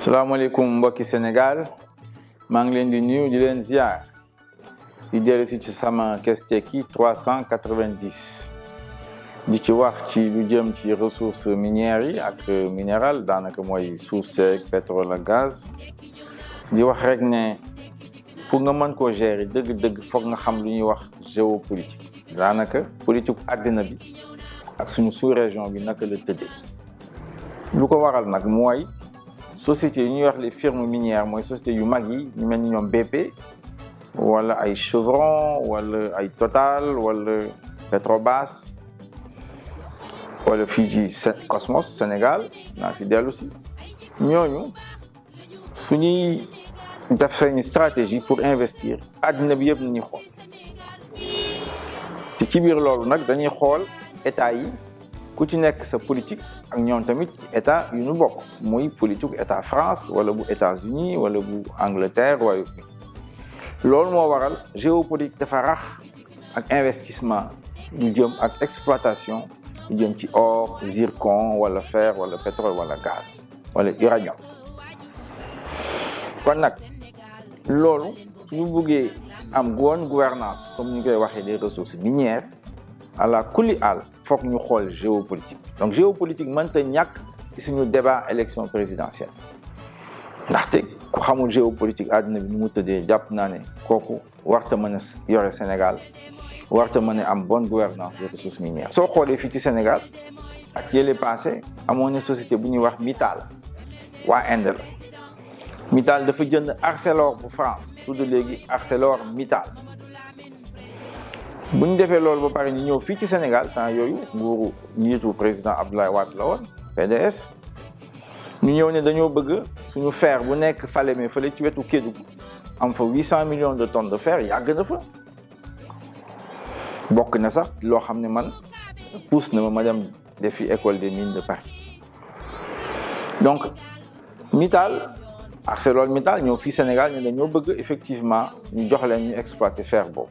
salaamaaleykum mbokki Sénégal maa ngi leen di nuyu di leen ziar di dellu si ci sama Kesteki 390 di ci wax ci lu jëm ci ressources minières yi ak minéral daanaka mooy suuf seeg pétrole ak gaz di wax rek ne pour nga mën koo gérer dëgg-dëgg foog nga xam lu ñuy wax géopolitique daanaka politique àddina bi ak suñu sous-région bi naka la tëddee lu ko waral nag mooy société yi ñuy wax les firmes minières mooy société yu mag yi ñu mel ni ñoom BP wala ay Chevron wala ay Total wala Petrobras wala fii ci Cosmos Sénégal naa si dellu si ñooñu suñuy def seen stratégie pour investir àddina bi yëpp nañuy xool te ci biir loolu nag dañuy xool état yi ku ci nekk sa politique ak ñoom tamit état yu ñu bokk muy politique état France wala bu États-Unis wala bu Angleterre waaye loolu moo waral géopolitique dafa rax ak investissement yu jëm ak exploitation yu jëm ci or zircon wala fer wala pétrole wala gaz wala uranium kon nag loolu ñu bëggee am bonne gouvernance comme ñu koy waxee des ressources minières ala kulli àll foog ñu xool géopolitique donc géopolitique mënta ñàkk ci suñu débat élection présidentielle ndaxte ku xamul géopolitique àddina bi nu mu tëddee jàpp naa ne kooku warta mën a yore Sénégal warta mën a am bonne gouvernance des ressources minières soo xoolee fii ci Sénégal ak yële passé amoon na société bu ñuy wax Mittal waa Inde la Mittal dafa jënd Arcelor bu France tudd léegi ArcelorMittal bu ñu defee loolu ba pare ñu ñëw fii ci Sénégal temps yooyu nguuru njiitu président Abdoulaye Wade la woon PDS ñu ñëw ne dañoo bëgg suñu fer bu nekk Falémé fële ci wetu Kédougou am fa 800 millions de tonnes de fer yàgg na fa bokk na sax loo xam ne man pousse na ma dem defi école des mines de Paris donc Mittal ArcelorMittal ñëw fii Sénégal ne dañoo bëgg effectivement ñu jox leen ñu exploiter fer boobu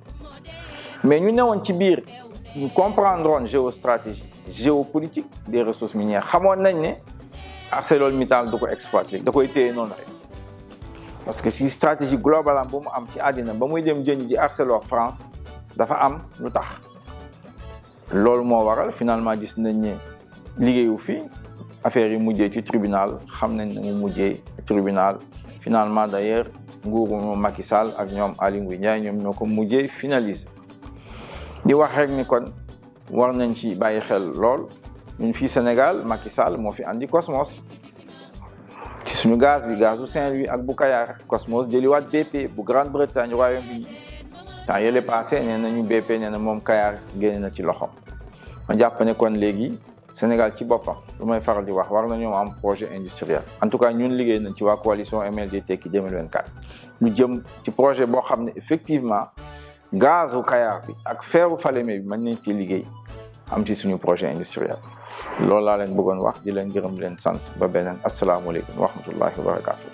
mais ñu newoon ci biir ñu comprendre woon géostratégie géopolitique des ressources minières xamoon nañ ne ArcelorMittal du ko exploiter da koy téye noonu rek parce que si stratégie globale am ba mu am ci àddina ba muy dem jënd ji Arcelor France dafa am lu tax loolu moo waral finalement gis nañ ne liggéeyu fii affaire yi mujjee ci tribunal xam nañ ne mu mujjee tribunal finalement d'ailleurs nguuru moom Macky Sall ak ñoom Aly Ngouille Ndiaye ñoom ñoo ko mujjee finaliser di wax rek ni kon war nañ ci bàyyi xel lool ñun fii Sénégal Macky Sall moo fi andi Cosmos ci suñu gaz bi gaz bu Saint-Louis ak bu Kayar Cosmos jëliwaat BP bu Grande-Bretagne Royaume-Uni temps yële passé nee nañu BP nee na moom Kayar génne na ci loxom ma jàpp ne kon léegi Sénégal ci boppam lu may faral di wax war nañoo am projet industriel en tout cas ñun liggéey nañ ci waa coalition MLD Tekki 2024 lu jëm ci projet boo xam ne effectivement gazu Kayar bi ak feeru Falémé bi mën nañ ci liggéey am ci suñu projet industriel loolu laa leen bëggoon wax di leen gërëm leen sant ba beneen asalaamaaleykum wa rahmatullahi wa barakatuh